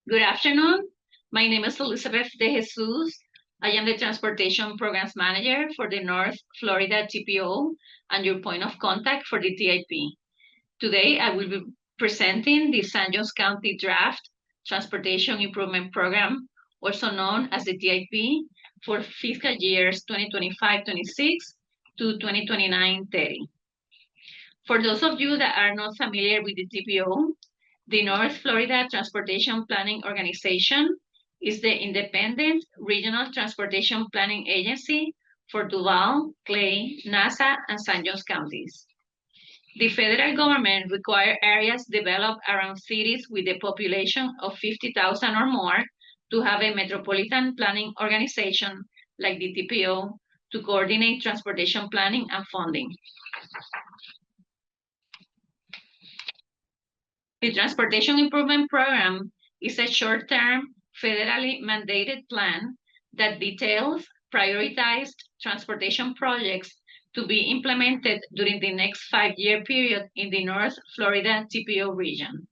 Good afternoon. My name is Elizabeth De Jesus. I am the Transportation Programs Manager for the North Florida TPO and your point of contact for the TIP. Today, I will be presenting the San Jose County Draft Transportation Improvement Program, also known as the TIP, for fiscal years 2025-26 to 2029-30. For those of you that are not familiar with the TPO, the North Florida Transportation Planning Organization is the independent regional transportation planning agency for Duval, Clay, Nassau, and San Jose counties. The federal government requires areas developed around cities with a population of 50,000 or more to have a metropolitan planning organization like the TPO to coordinate transportation planning and funding. The Transportation Improvement Program is a short-term, federally mandated plan that details prioritized transportation projects to be implemented during the next 5-year period in the North Florida TPO region.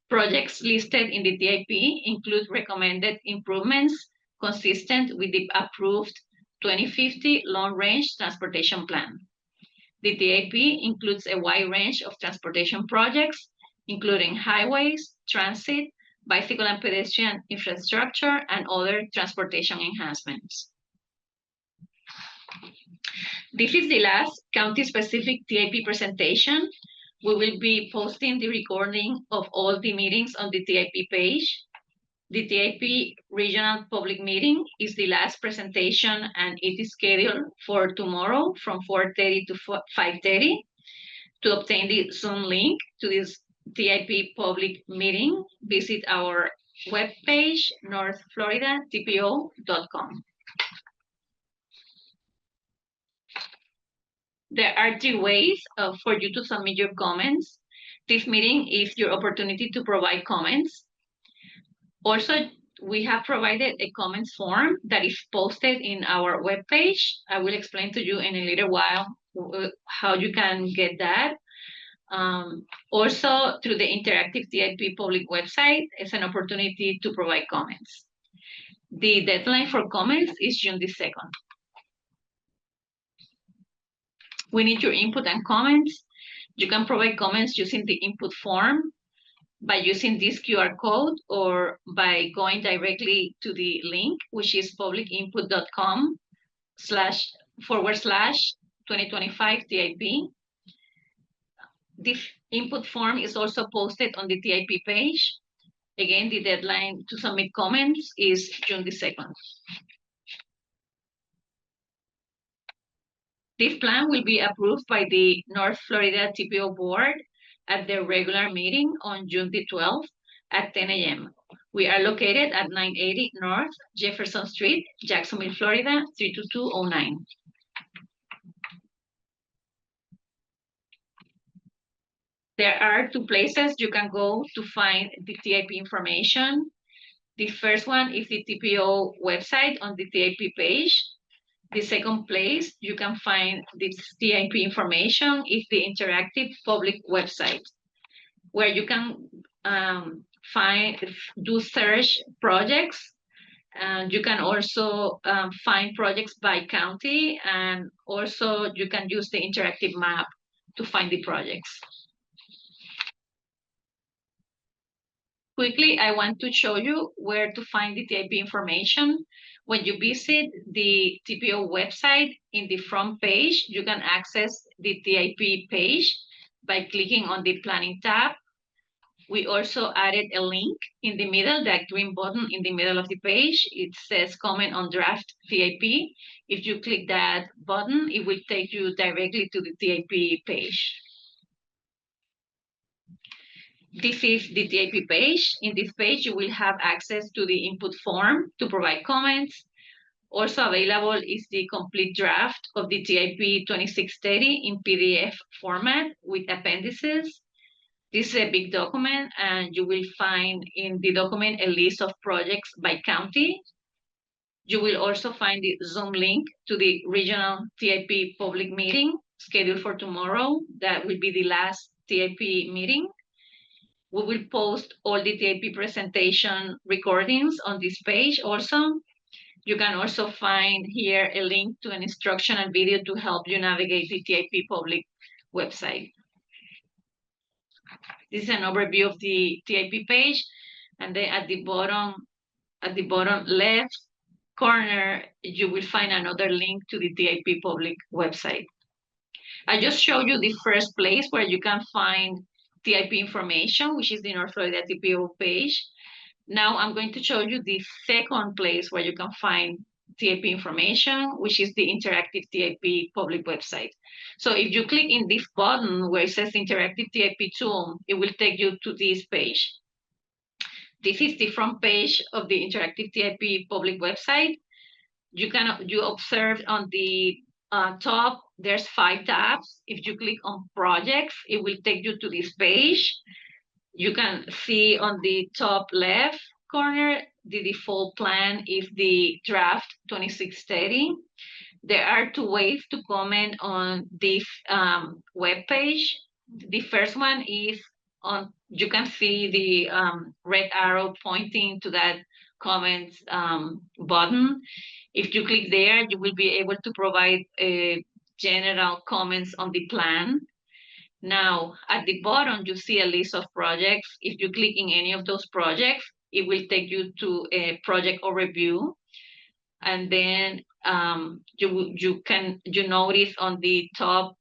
Projects listed in the TIP include recommended improvements consistent with the approved 2050 Long-Range Transportation Plan. The TIP includes a wide range of transportation projects, including highways, transit, bicycle and pedestrian infrastructure, and other transportation enhancements. This is the last county-specific TIP presentation. We will be posting the recording of all the meetings on the TIP page. The TIP regional public meeting is the last presentation, and it is scheduled for tomorrow from 4:30 to 5:30. To obtain the Zoom link to this TIP public meeting, visit our webpage, northfloridatpo.com. There are 3 ways for you to submit your comments. This meeting is your opportunity to provide comments. Also, we have provided a comments form that is posted in our webpage. I will explain to you in a little while how you can get that. Also, through the interactive TIP public website, it's an opportunity to provide comments. The deadline for comments is June the 2nd. We need your input and comments. You can provide comments using the input form by using this QR code or by going directly to the link, which is publicinput.com//2025 TIP. This input form is also posted on the TIP page. Again, the deadline to submit comments is June the 2nd. This plan will be approved by the North Florida TPO board at their regular meeting on June the 12th at 10 a.m. We are located at 980 North Jefferson Street, Jacksonville, Florida, 32209. There are 2 places you can go to find the TIP information. The first one is the TPO website on the TIP page. The second place you can find this TIP information is the interactive public website, where you can do search projects. And you can also find projects by county, and also you can use the interactive map to find the projects. Quickly, I want to show you where to find the TIP information. When you visit the TPO website, in the front page, you can access the TIP page by clicking on the Planning tab. We also added a link in the middle, that green button in the middle of the page. It says Comment on Draft TIP. If you click that button, it will take you directly to the TIP page. This is the TIP page. In this page, you will have access to the input form to provide comments. Also available is the complete draft of the TIP 2630 in PDF format with appendices. This is a big document, and you will find in the document a list of projects by county. You will also find the Zoom link to the regional TIP public meeting scheduled for tomorrow. That will be the last TIP meeting. We will post all the TIP presentation recordings on this page also. You can also find here a link to an instructional video to help you navigate the TIP public website. This is an overview of the TIP page, and then at the bottom left corner, you will find another link to the TIP public website. I just showed you the first place where you can find TIP information, which is the North Florida TPO page. Now I'm going to show you the second place where you can find TIP information, which is the Interactive TIP public website. So if you click in this button where it says Interactive TIP Tool, it will take you to this page. This is the front page of the Interactive TIP public website. You observe on the top, there's 5 tabs. If you click on projects, it will take you to this page. You can see on the top left corner, the default plan is the draft 2630. There are 2 ways to comment on this web page. The first one is you can see the red arrow pointing to that comments button. If you click there, you will be able to provide general comments on the plan. Now, at the bottom, you see a list of projects. If you click in any of those projects, it will take you to a project overview. And then you notice on the top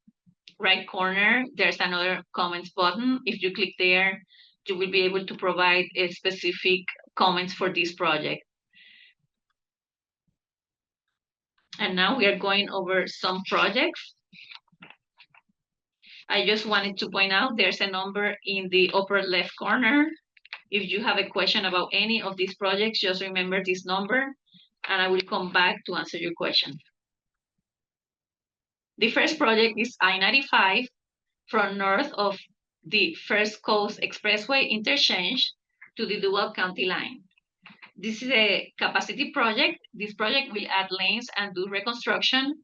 right corner, there's another comments button. If you click there, you will be able to provide a specific comments for this project. And now we are going over some projects. I just wanted to point out there's a number in the upper left corner. If you have a question about any of these projects, just remember this number, and I will come back to answer your question. The first project is I-95 from north of the First Coast Expressway interchange to the Duval County line. This is a capacity project. This project will add lanes and do reconstruction.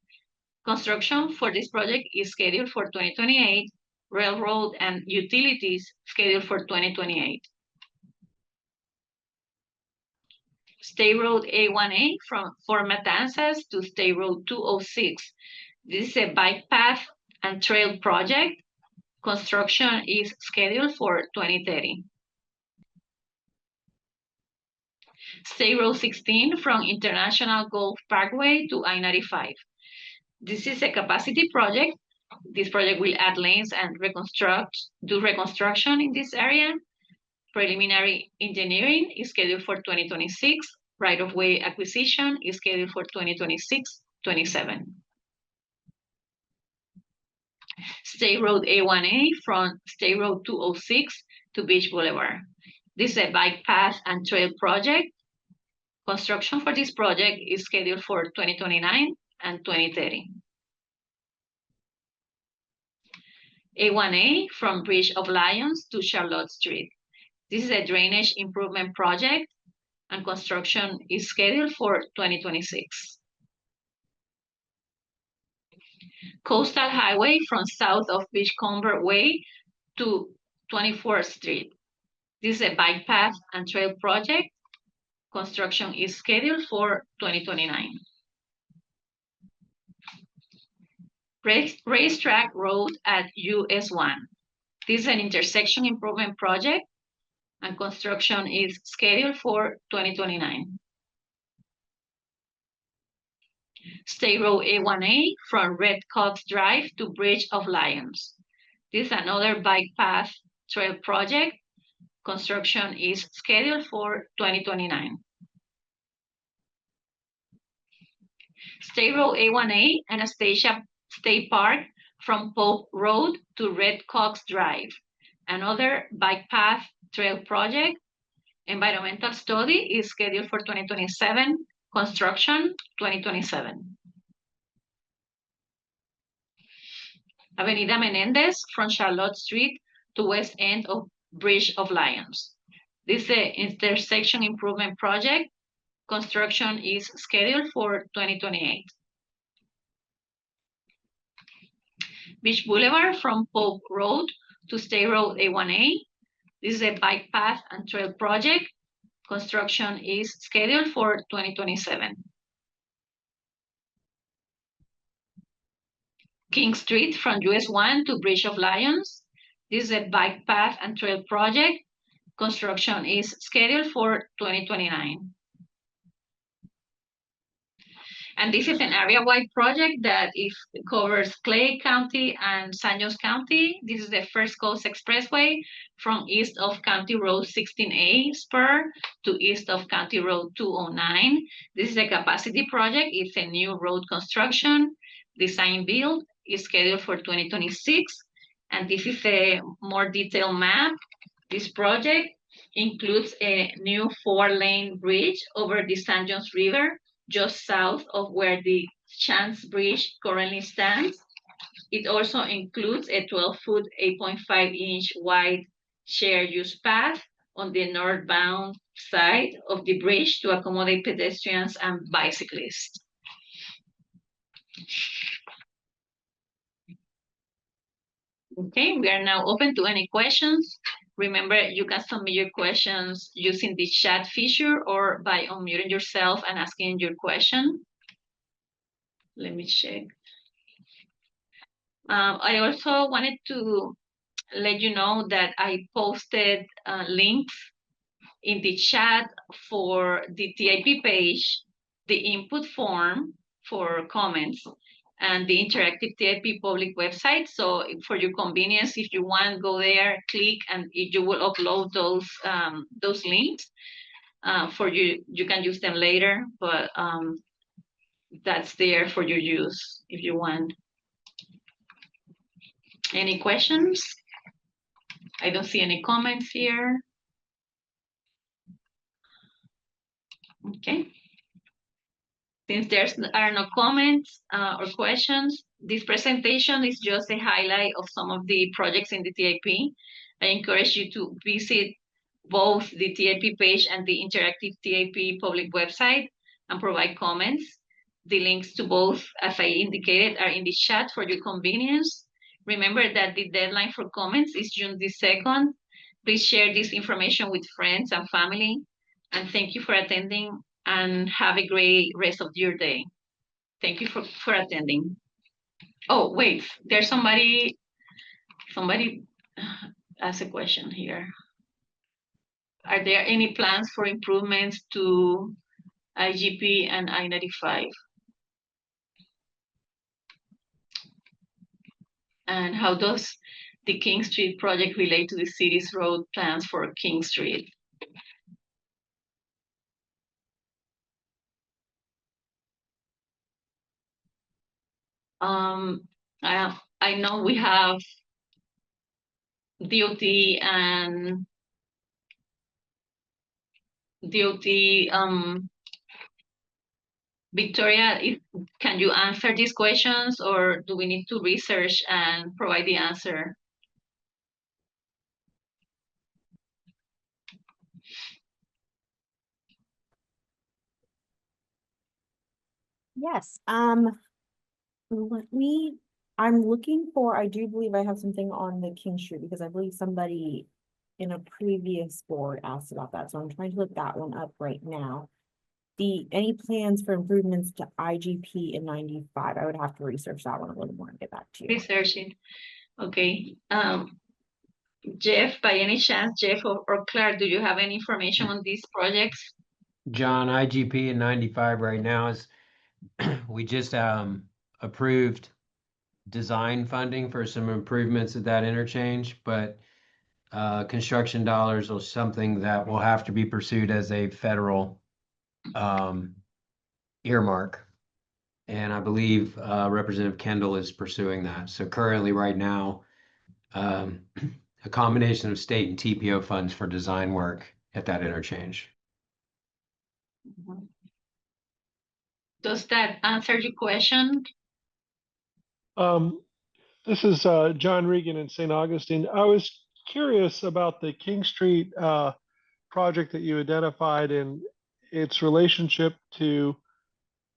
Construction for this project is scheduled for 2028, railroad and utilities scheduled for 2028. State Road A1A from Fort Matanzas to State Road 206. This is a bike path and trail project. Construction is scheduled for 2030. State Road 16 from International Gulf Parkway to I-95. This is a capacity project. This project will add lanes and do reconstruction in this area. Preliminary engineering is scheduled for 2026. Right-of-way acquisition is scheduled for 2026-27. State Road A1A from State Road 206 to Beach Boulevard. This is a bike path and trail project. Construction for this project is scheduled for 2029 and 2030. A1A from Bridge of Lions to Charlotte Street. This is a drainage improvement project, and construction is scheduled for 2026. Coastal Highway from south of Beachcomber Way to 24th Street. This is a bike path and trail project. Construction is scheduled for 2029. Racetrack Road at US1. This is an intersection improvement project, and construction is scheduled for 2029. State Road A1A from Red Cox Drive to Bridge of Lions. This is another bike path trail project. Construction is scheduled for 2029. State Road A1A, Anastasia State Park from Pope Road to Red Cox Drive. Another bike path trail project. Environmental study is scheduled for 2027. Construction 2027. Avenida Menendez from Charlotte Street to west end of Bridge of Lions. This is an intersection improvement project. Construction is scheduled for 2028. Beach Boulevard from Polk Road to State Road A1A. This is a bike path and trail project. Construction is scheduled for 2027. King Street from US 1 to Bridge of Lions. This is a bike path and trail project. Construction is scheduled for 2029. And this is an area-wide project that covers Clay County and San Jose County. This is the First Coast Expressway from east of County Road 16A spur to east of County Road 209. This is a capacity project. It's a new road construction. Design build is scheduled for 2026. And this is a more detailed map. This project includes a new 4-lane bridge over the San Jose River, just south of where the Chance Bridge currently stands. It also includes a 12-foot, 8.5-inch wide shared use path on the northbound side of the bridge to accommodate pedestrians and bicyclists. Okay, we are now open to any questions. Remember, you can submit your questions using the chat feature or by unmuting yourself and asking your question. Let me check. I also wanted to let you know that I posted links in the chat for the TIP page, the input form for comments, and the interactive TIP public website. So for your convenience, if you want, go there, click, and you will upload those links. For you, you can use them later, but that's there for your use if you want. Any questions? I don't see any comments here. Okay. Since there are no comments or questions, this presentation is just a highlight of some of the projects in the TIP. I encourage you to visit both the TIP page and the interactive TIP public website and provide comments. The links to both, as I indicated, are in the chat for your convenience. Remember that the deadline for comments is June the 2nd. Please share this information with friends and family. And thank you for attending, and have a great rest of your day. Thank you for attending. Oh, wait, there's somebody asked a question here. Are there any plans for improvements to IGP and I-95? And how does the King Street project relate to the city's road plans for King Street? I know we have DOT and Victoria, can you answer these questions, or do we need to research and provide the answer? Yes. I'm looking for, I do believe I have something on the King Street because I believe somebody in a previous board asked about that. So I'm trying to look that one up right now. Any plans for improvements to IGP in 95? I would have to research that one a little more and get back to you. Researching. Okay. Jeff, by any chance, Jeff or Clark, do you have any information on these projects? John, IGP in 95 right now is we just approved design funding for some improvements at that interchange, but construction dollars are something that will have to be pursued as a federal earmark. And I believe Representative Kendall is pursuing that. So currently right now, a combination of state and TPO funds for design work at that interchange. Does that answer your question? This is John Regan in St. Augustine. I was curious about the King Street project that you identified and its relationship to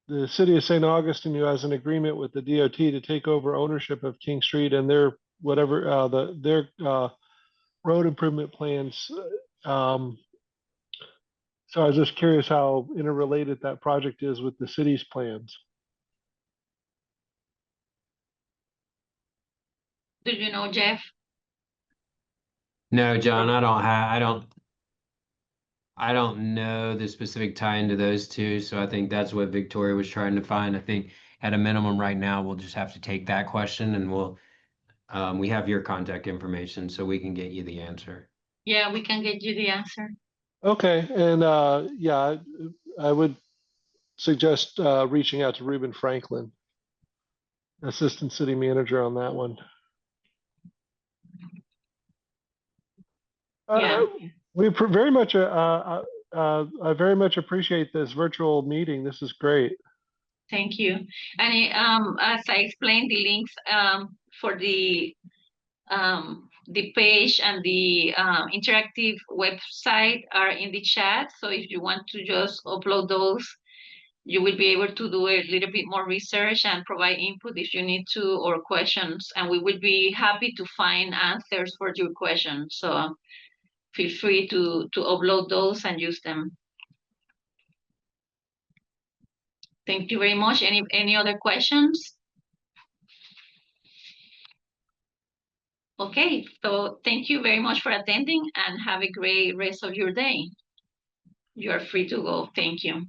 the city of St. Augustine, who has an agreement with the DOT to take over ownership of King Street and their whatever their road improvement plans. Um, so I was just curious how interrelated that project is with the city's plans. Do you know, Jeff? No, John, I don't know the specific tie into those two, so I think that's what Victoria was trying to find. I think at a minimum right now, we'll just have to take that question and we have your contact information, so we can get you the answer. Yeah, we can get you the answer. Okay, and yeah, I would suggest reaching out to Reuben Franklin, Assistant City Manager on that one. Yeah. Very much, I very much appreciate this virtual meeting. This is great. Thank you. And as I explained, the links for the page and the interactive website are in the chat. So if you want to just upload those, you will be able to do a little bit more research and provide input if you need to, or questions. And we will be happy to find answers for your questions. So feel free to upload those and use them. Thank you very much. Any other questions? Okay, so thank you very much for attending and have a great rest of your day. You are free to go. Thank you.